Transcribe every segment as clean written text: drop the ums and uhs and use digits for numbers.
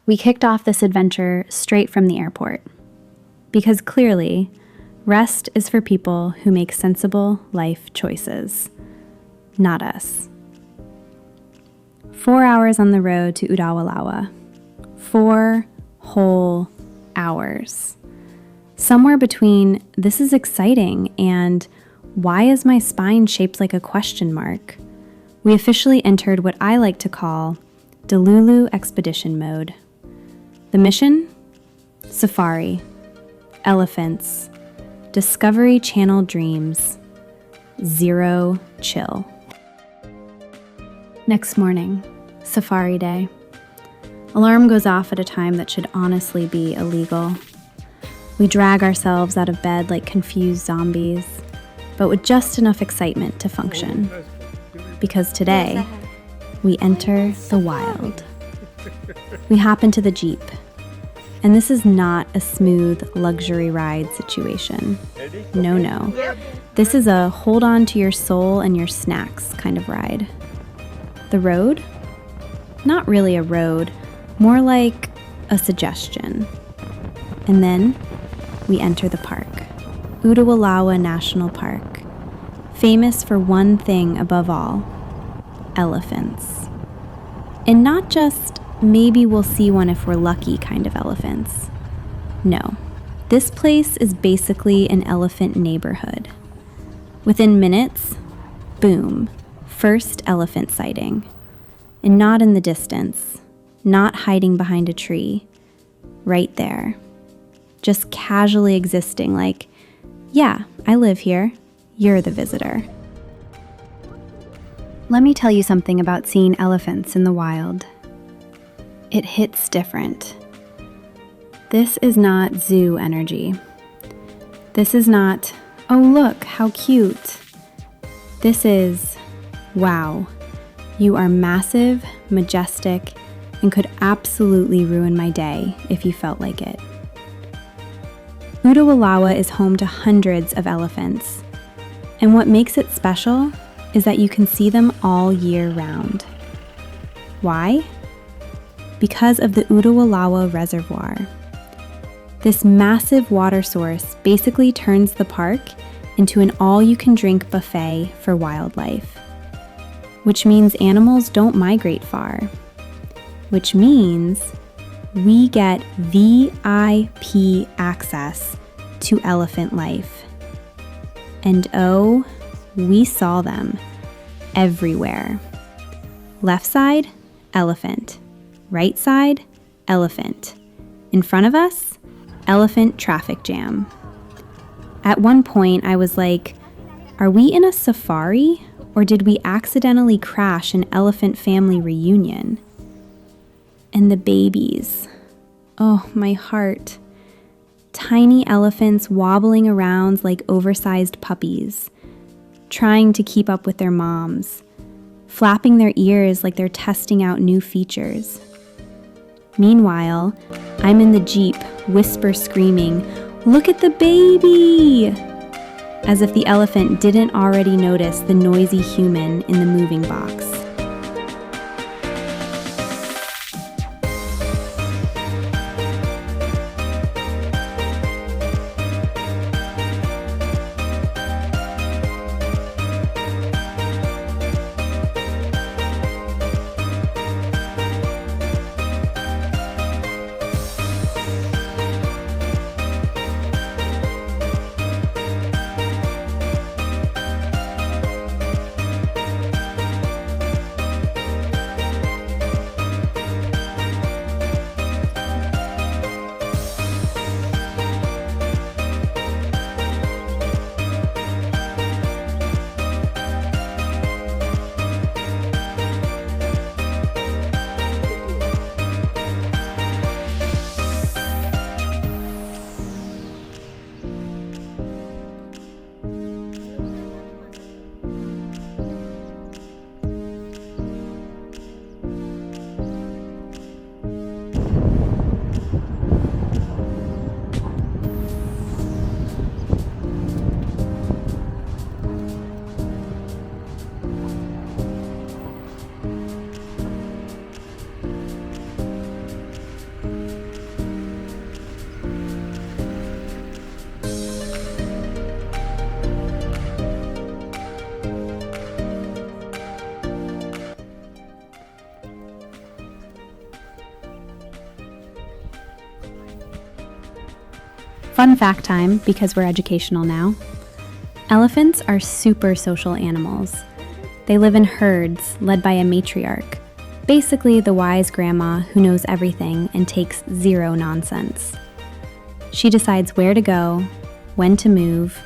We kicked off this adventure straight from the airport. Because clearly, rest is for people who make sensible life choices. Not us. 4 hours on the road to Udawalawa. 4 whole hours. Somewhere between this is exciting and why is my spine shaped like a question mark? We officially entered what I like to call Delulu expedition mode. The mission? Safari. Elephants. Discovery Channel dreams. Zero chill. Next morning, safari day. Alarm goes off at a time that should honestly be illegal. We drag ourselves out of bed like confused zombies, but with just enough excitement to function. Because today, we enter the wild. We hop into the Jeep, and this is not a smooth luxury ride situation. No. This is a hold on to your soul and your snacks kind of ride. The road? Not really a road, more like a suggestion. And then we enter the park, Udawalawa National Park, famous for one thing above all, elephants. And not just maybe we'll see one if we're lucky kind of elephants. No, this place is basically an elephant neighborhood. Within minutes, boom, first elephant sighting. And not in the distance, not hiding behind a tree, right there. Just casually existing like, yeah, I live here, you're the visitor. Let me tell you something about seeing elephants in the wild. It hits different. This is not zoo energy. This is not, oh look, how cute. This is, wow, you are massive, majestic, and could absolutely ruin my day if you felt like it. Udawalawa is home to hundreds of elephants, and what makes it special is that you can see them all year round. Why? Because of the Udawalawa Reservoir. This massive water source basically turns the park into an all-you-can-drink buffet for wildlife, which means animals don't migrate far, which means we get VIP access to elephant life. And oh, we saw them everywhere. Left side, elephant. Right side, elephant. In front of us, elephant traffic jam. At one point, I was like, are we in a safari, or did we accidentally crash an elephant family reunion? And the babies. Oh, my heart. Tiny elephants wobbling around like oversized puppies, trying to keep up with their moms, flapping their ears like they're testing out new features. Meanwhile, I'm in the Jeep, whisper screaming, "Look at the baby!" As if the elephant didn't already notice the noisy human in the moving box. Fun fact time, because we're educational now. Elephants are super social animals. They live in herds led by a matriarch, basically the wise grandma who knows everything and takes zero nonsense. She decides where to go, when to move,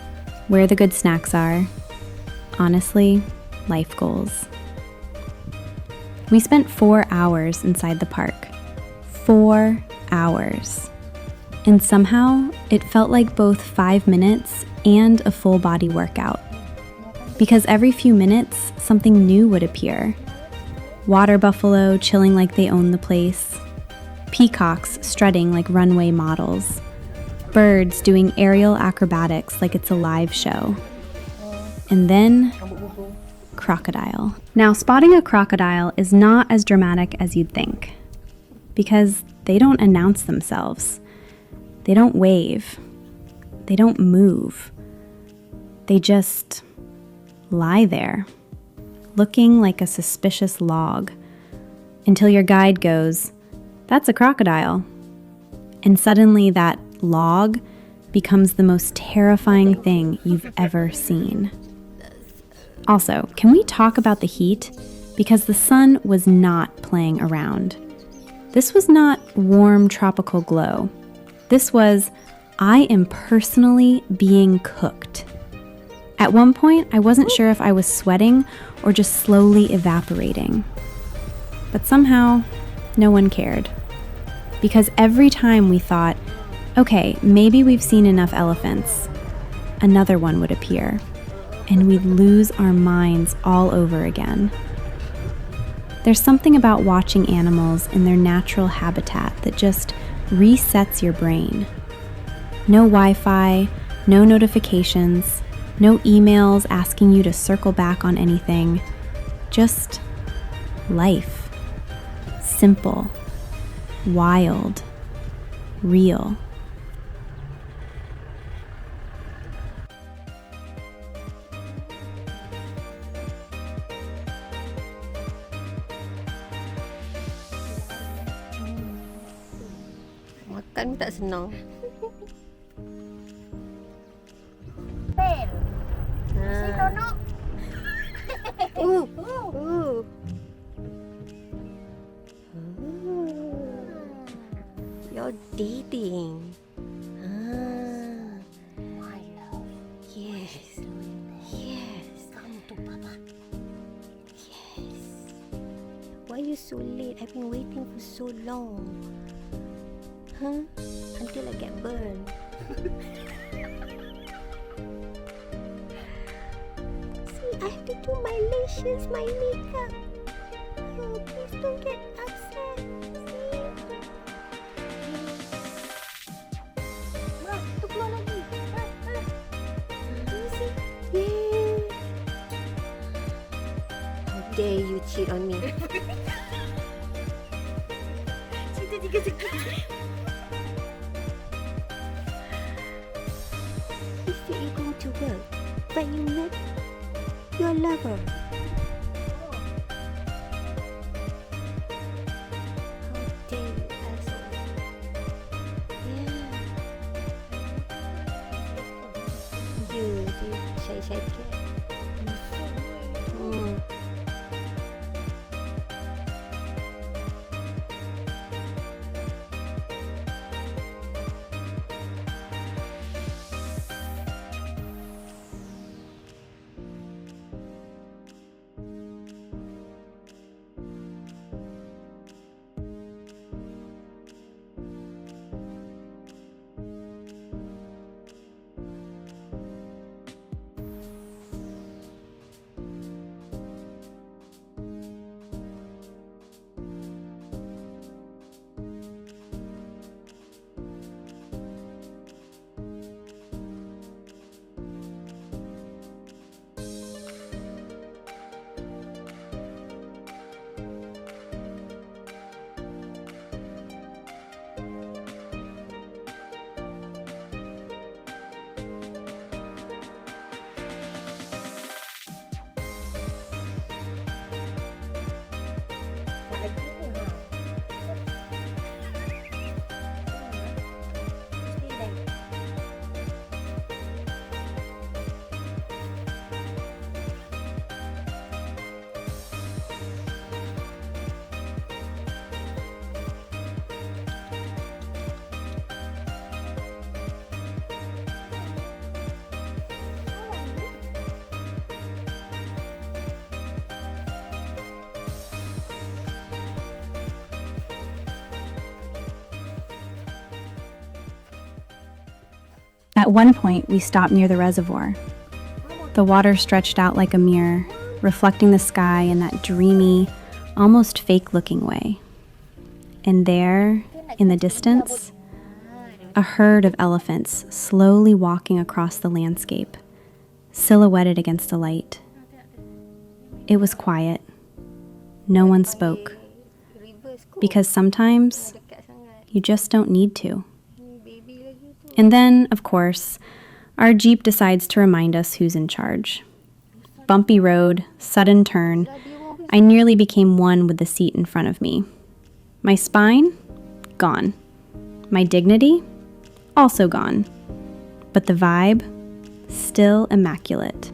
where the good snacks are. Honestly, life goals. We spent 4 hours inside the park. 4 hours. And somehow, it felt like both 5 minutes and a full body workout. Because every few minutes, something new would appear. Water buffalo chilling like they own the place. Peacocks strutting like runway models. Birds doing aerial acrobatics like it's a live show. And then, crocodile. Now, spotting a crocodile is not as dramatic as you'd think. Because they don't announce themselves. They don't wave. They don't move. They just lie there, looking like a suspicious log, until your guide goes, "That's a crocodile." And suddenly that log becomes the most terrifying thing you've ever seen. Also, can we talk about the heat? Because the sun was not playing around. This was not warm tropical glow. This was, I am personally being cooked. At one point, I wasn't sure if I was sweating or just slowly evaporating. But somehow, no one cared. Because every time we thought, okay, maybe we've seen enough elephants, another one would appear, and we'd lose our minds all over again. There's something about watching animals in their natural habitat that just resets your brain. No Wi-Fi, no notifications, no emails asking you to circle back on anything. Just life. Simple, wild, real. Makan tak senang. Pel. Si Tono. You're dating. My love. Yes. Yes. Come to Papa. Yes. Why are you so late? I've been waiting for so long. Huh? Until I get burned. See, I have to do my lashes, my makeup. Oh, please don't get upset. See? Ma, tu keluar lagi. See? Yay. How dare you cheat on me? Cerita 3 segi. You said you're going to work, but you met your lover. How dare you, asshole? Yeah. You shy cat. At one point, we stopped near the reservoir. The water stretched out like a mirror, reflecting the sky in that dreamy, almost fake-looking way. And there, in the distance, a herd of elephants slowly walking across the landscape, silhouetted against the light. It was quiet. No one spoke. Because sometimes, you just don't need to. And then, of course, our Jeep decides to remind us who's in charge. Bumpy road, sudden turn. I nearly became one with the seat in front of me. My spine? Gone. My dignity? Also gone. But the vibe? Still immaculate.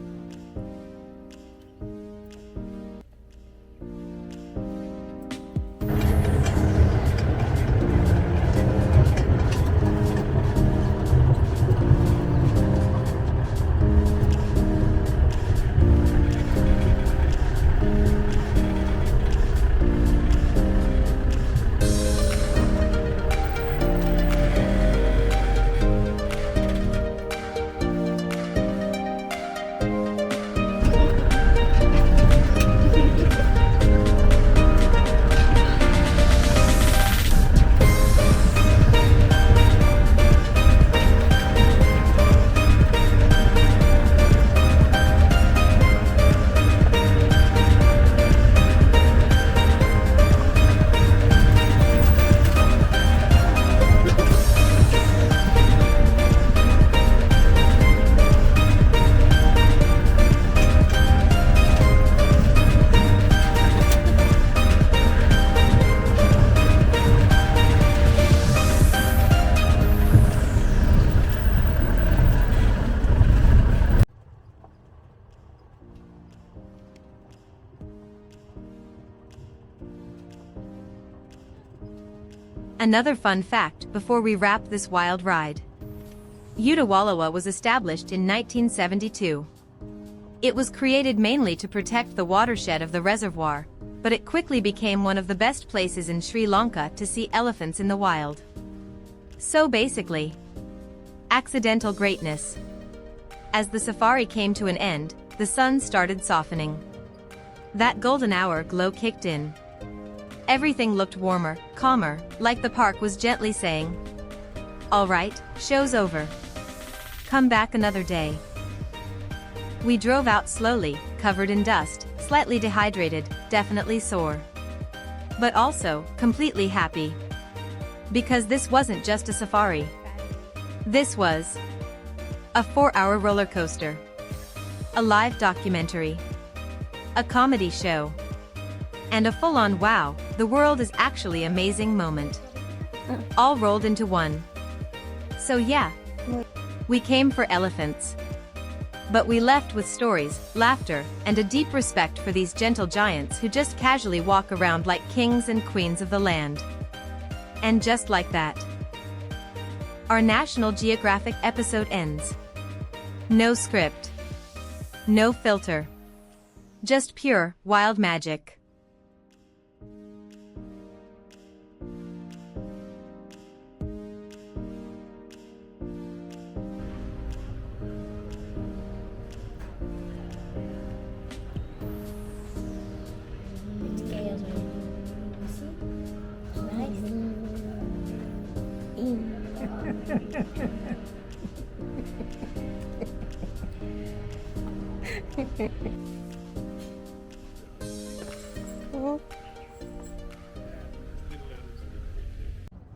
Another fun fact before we wrap this wild ride. Udawalawa was established in 1972. It was created mainly to protect the watershed of the reservoir, but it quickly became one of the best places in Sri Lanka to see elephants in the wild. So basically, accidental greatness. As the safari came to an end, the sun started softening. That golden hour glow kicked in. Everything looked warmer, calmer, like the park was gently saying, "All right, show's over. Come back another day." We drove out slowly, covered in dust, slightly dehydrated, definitely sore. But also, completely happy. Because this wasn't just a safari. This was a 4-hour roller coaster, a live documentary, a comedy show, and a full-on wow, the world is actually amazing moment. All rolled into one. So yeah, we came for elephants. But we left with stories, laughter, and a deep respect for these gentle giants who just casually walk around like kings and queens of the land. And just like that, our National Geographic episode ends. No script. No filter. Just pure, wild magic.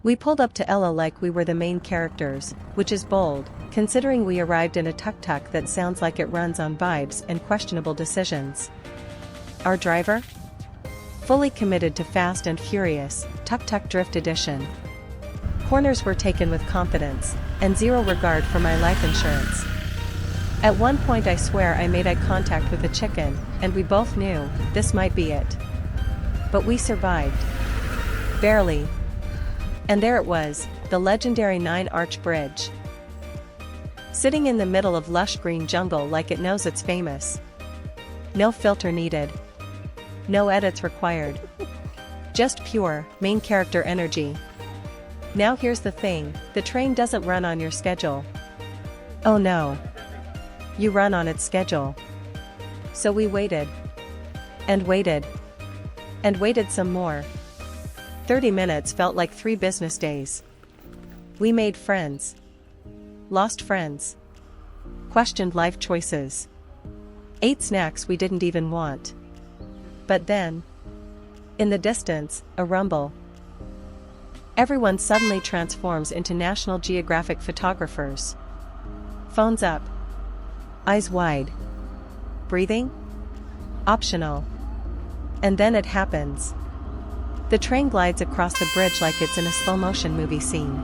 We pulled up to Ella like we were the main characters, which is bold, considering we arrived in a tuk-tuk that sounds like it runs on vibes and questionable decisions. Our driver? Fully committed to Fast and Furious, Tuk-Tuk Drift Edition. Corners were taken with confidence, and zero regard for my life insurance. At one point I swear I made eye contact with a chicken, and we both knew, this might be it. But we survived. Barely. And there it was, the legendary 9-arch bridge. Sitting in the middle of lush green jungle like it knows it's famous. No filter needed. No edits required. Just pure, main character energy. Now here's the thing, the train doesn't run on your schedule. Oh no. You run on its schedule. So we waited. And waited. And waited some more. 30 minutes felt like 3 business days. We made friends. Lost friends. Questioned life choices. Ate snacks we didn't even want. But then, in the distance, a rumble. Everyone suddenly transforms into National Geographic photographers. Phones up. Eyes wide. Breathing? Optional. And then it happens. The train glides across the bridge like it's in a slow-motion movie scene.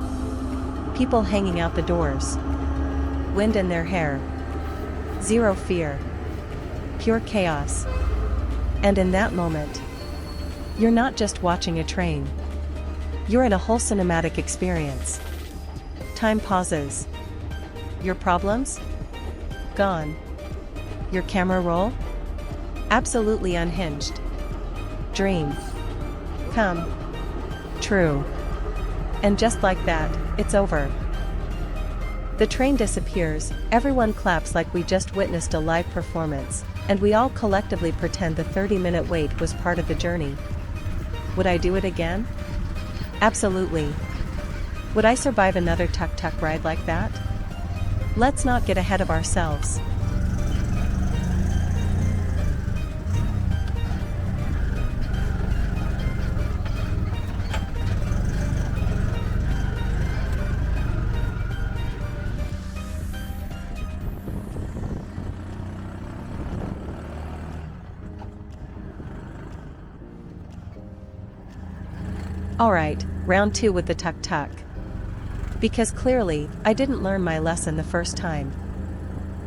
People hanging out the doors. Wind in their hair. Zero fear. Pure chaos. And in that moment, you're not just watching a train. You're in a whole cinematic experience. Time pauses. Your problems? Gone. Your camera roll? Absolutely unhinged. Dream. Come. True. And just like that, it's over. The train disappears, everyone claps like we just witnessed a live performance, and we all collectively pretend the 30-minute wait was part of the journey. Would I do it again? Absolutely. Would I survive another tuk-tuk ride like that? Let's not get ahead of ourselves. Alright, round 2 with the tuk-tuk. Because clearly, I didn't learn my lesson the first time.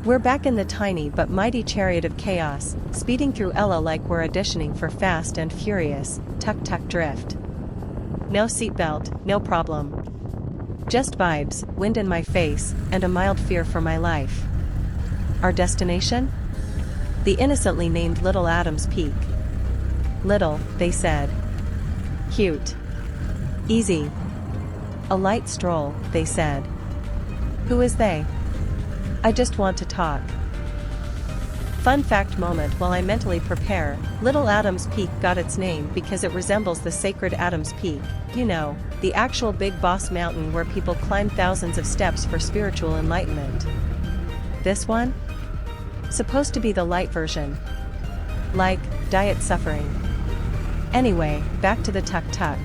We're back in the tiny but mighty chariot of chaos, speeding through Ella like we're auditioning for Fast and Furious, tuk-tuk drift. No seatbelt, no problem. Just vibes, wind in my face, and a mild fear for my life. Our destination? The innocently named Little Adams Peak. Little, they said. Cute. Easy. A light stroll, they said. Who is they? I just want to talk. Fun fact moment while I mentally prepare, Little Adams Peak got its name because it resembles the sacred Adams Peak, you know, the actual Big Boss mountain where people climb thousands of steps for spiritual enlightenment. This one? Supposed to be the light version. Like, diet suffering. Anyway, back to the tuk-tuk.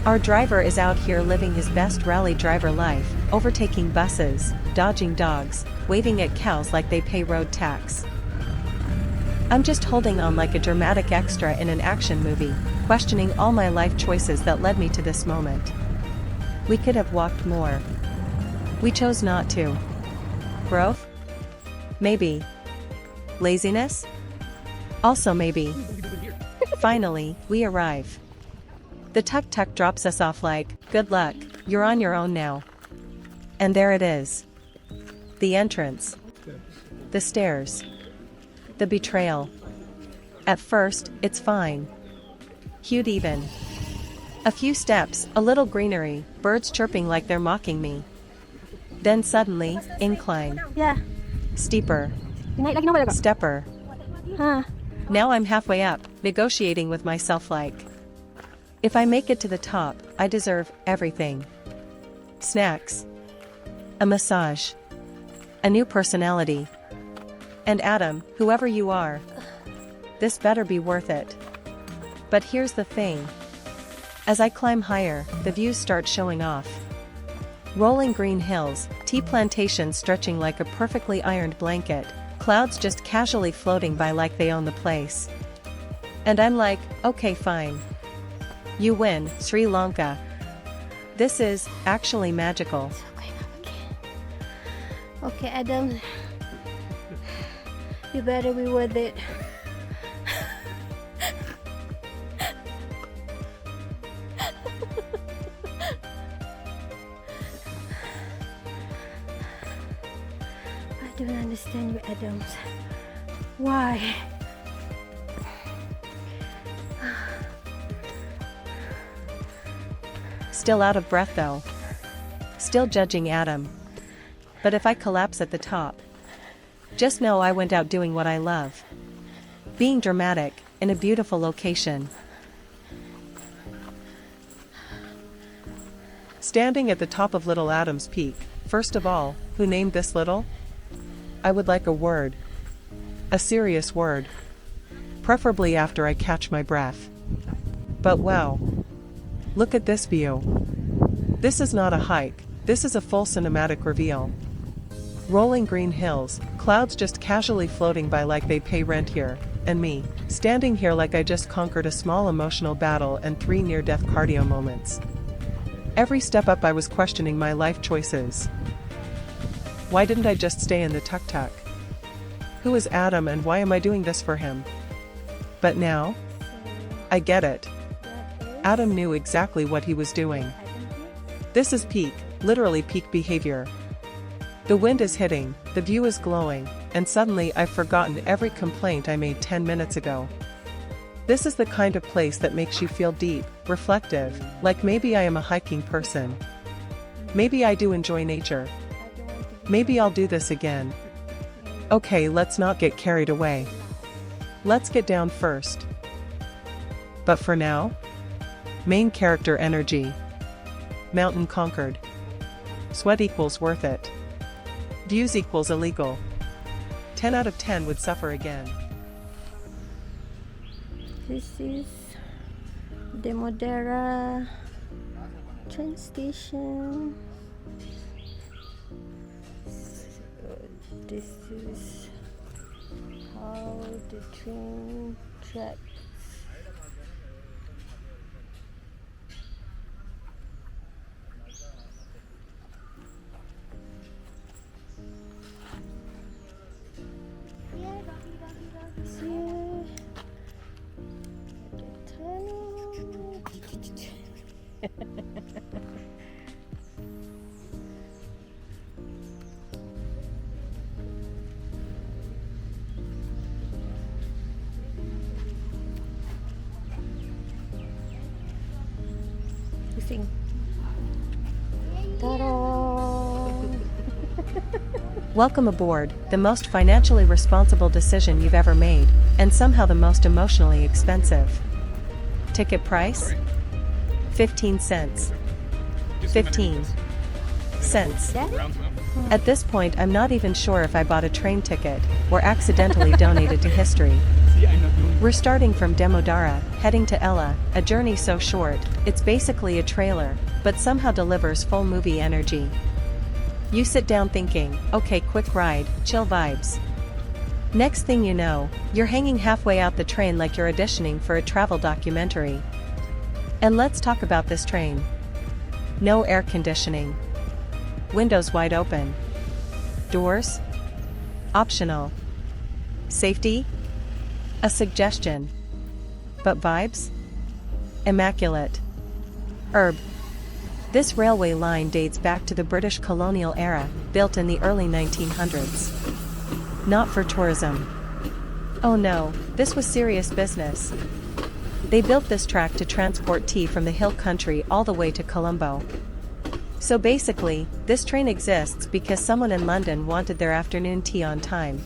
Our driver is out here living his best rally driver life, overtaking buses, dodging dogs, waving at cows like they pay road tax. I'm just holding on like a dramatic extra in an action movie, questioning all my life choices that led me to this moment. We could have walked more. We chose not to. Growth? Maybe. Laziness? Also maybe. Finally, we arrive. The tuk-tuk drops us off like, good luck, you're on your own now. And there it is. The entrance. The stairs. The betrayal. At first, it's fine. Cute even. A few steps, a little greenery, birds chirping like they're mocking me. Then suddenly, incline. Yeah. Steeper. Naik lagi nombor kak? Stepper. Ha. Now I'm halfway up, negotiating with myself like, if I make it to the top, I deserve everything. Snacks. A massage. A new personality. And Adam, whoever you are, this better be worth it. But here's the thing. As I climb higher, the views start showing off. Rolling green hills, tea plantations stretching like a perfectly ironed blanket, clouds just casually floating by like they own the place. And I'm like, okay fine. You win, Sri Lanka. This is, actually magical. Okay, Adam. You better be worth it. I don't understand you, Adams. Why? Still out of breath though. Still judging Adam. But if I collapse at the top, just know I went out doing what I love. Being dramatic, in a beautiful location. Standing at the top of Little Adams Peak, first of all, who named this little? I would like a word. A serious word. Preferably after I catch my breath. But wow. Look at this view. This is not a hike, this is a full cinematic reveal. Rolling green hills, clouds just casually floating by like they pay rent here, and me, standing here like I just conquered a small emotional battle and 3 near-death cardio moments. Every step up I was questioning my life choices. Why didn't I just stay in the tuk-tuk? Who is Adam and why am I doing this for him? But now, I get it. Adam knew exactly what he was doing. This is peak, literally peak behavior. The wind is hitting, the view is glowing, and suddenly I've forgotten every complaint I made 10 minutes ago. This is the kind of place that makes you feel deep, reflective, like maybe I am a hiking person. Maybe I do enjoy nature. Maybe I'll do this again. Okay, let's not get carried away. Let's get down first. But for now, main character energy. Mountain conquered. Sweat equals worth it. Views equals illegal. 10 out of 10 would suffer again. This is the Modera train station. So this is how the train tracks. Sing. Ta-da! Welcome aboard, the most financially responsible decision you've ever made, and somehow the most emotionally expensive. Ticket price? 15 cents. 15 cents. At this point I'm not even sure if I bought a train ticket, or accidentally donated to history. We're starting from Damodara, heading to Ella, a journey so short, it's basically a trailer, but somehow delivers full movie energy. You sit down thinking, okay, quick ride, chill vibes. Next thing you know, you're hanging halfway out the train like you're auditioning for a travel documentary. And let's talk about this train. No air conditioning. Windows wide open. Doors? Optional. Safety? A suggestion. But vibes? Immaculate. Herb. This railway line dates back to the British colonial era, built in the early 1900s. Not for tourism. Oh no, this was serious business. They built this track to transport tea from the hill country all the way to Colombo. So basically, this train exists because someone in London wanted their afternoon tea on time.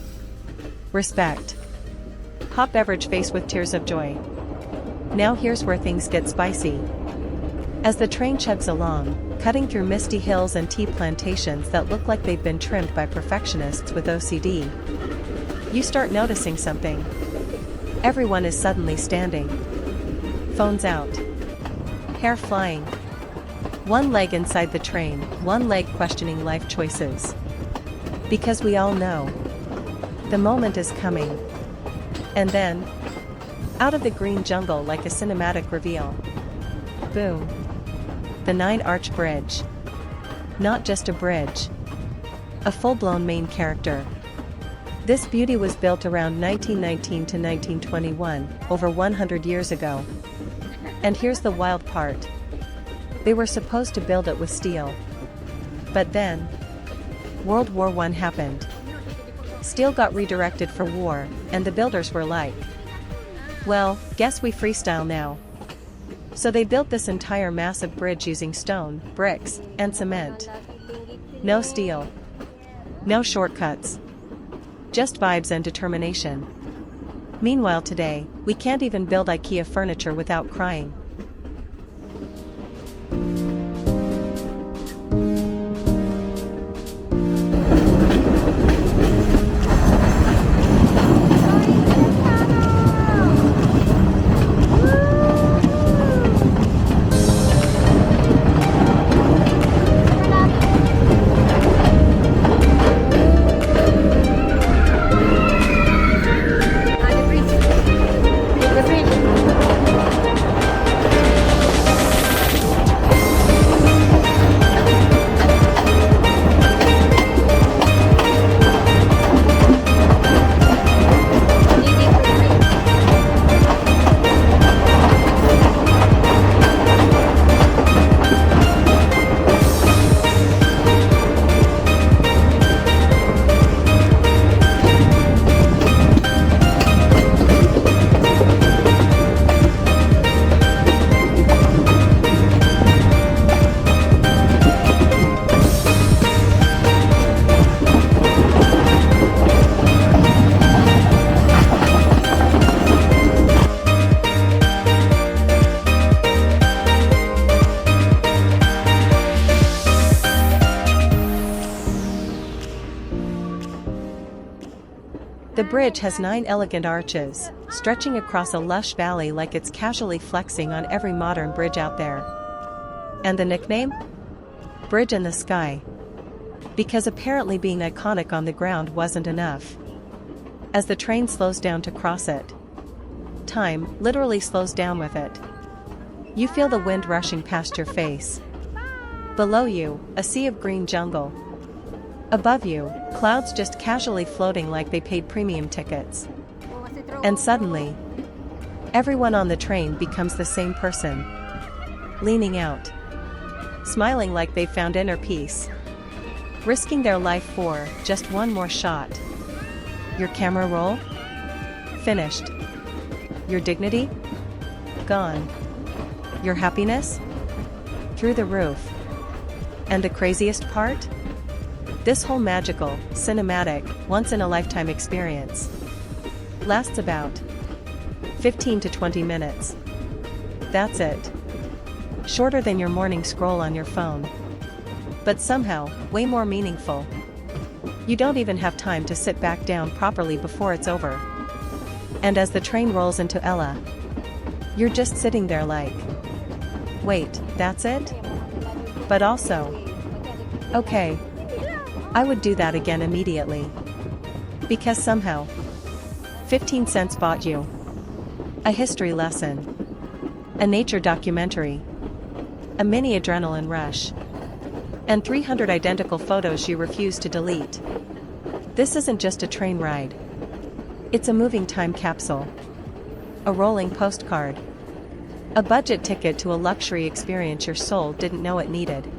Respect. Hot beverage face with tears of joy. Now here's where things get spicy. As the train chugs along, cutting through misty hills and tea plantations that look like they've been trimmed by perfectionists with OCD, you start noticing something. Everyone is suddenly standing. Phones out. Hair flying. One leg inside the train, one leg questioning life choices. Because we all know. The moment is coming. And then, out of the green jungle like a cinematic reveal. Boom. The 9-arch bridge. Not just a bridge. A full-blown main character. This beauty was built around 1919 to 1921, over 100 years ago. And here's the wild part. They were supposed to build it with steel. But then, World War I happened. Steel got redirected for war, and the builders were like, well, guess we freestyle now. So they built this entire massive bridge using stone, bricks, and cement. No steel. No shortcuts. Just vibes and determination. Meanwhile today, we can't even build IKEA furniture without crying. The bridge has 9 elegant arches, stretching across a lush valley like it's casually flexing on every modern bridge out there. And the nickname? Bridge in the Sky. Because apparently being iconic on the ground wasn't enough. As the train slows down to cross it, time literally slows down with it. You feel the wind rushing past your face. Below you, a sea of green jungle. Above you, clouds just casually floating like they paid premium tickets. And suddenly, everyone on the train becomes the same person. Leaning out. Smiling like they've found inner peace. Risking their life for just one more shot. Your camera roll? Finished. Your dignity? Gone. Your happiness? Through the roof. And the craziest part? This whole magical, cinematic, once-in-a-lifetime experience lasts about 15 to 20 minutes. That's it. Shorter than your morning scroll on your phone. But somehow, way more meaningful. You don't even have time to sit back down properly before it's over. And as the train rolls into Ella, you're just sitting there like, wait, that's it? But also, okay, I would do that again immediately. Because somehow, 15 cents bought you a history lesson, a nature documentary, a mini adrenaline rush, and 300 identical photos you refuse to delete. This isn't just a train ride. It's a moving time capsule. A rolling postcard. A budget ticket to a luxury experience your soul didn't know it needed.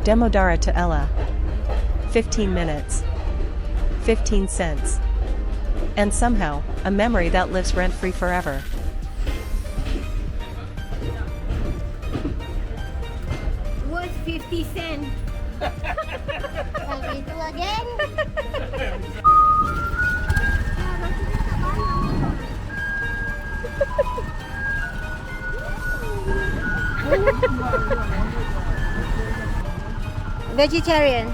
Demodara to Ella. 15 minutes. 15 cents. And somehow, a memory that lives rent-free forever. What's 50 cents? Like itu again? Vegetarian.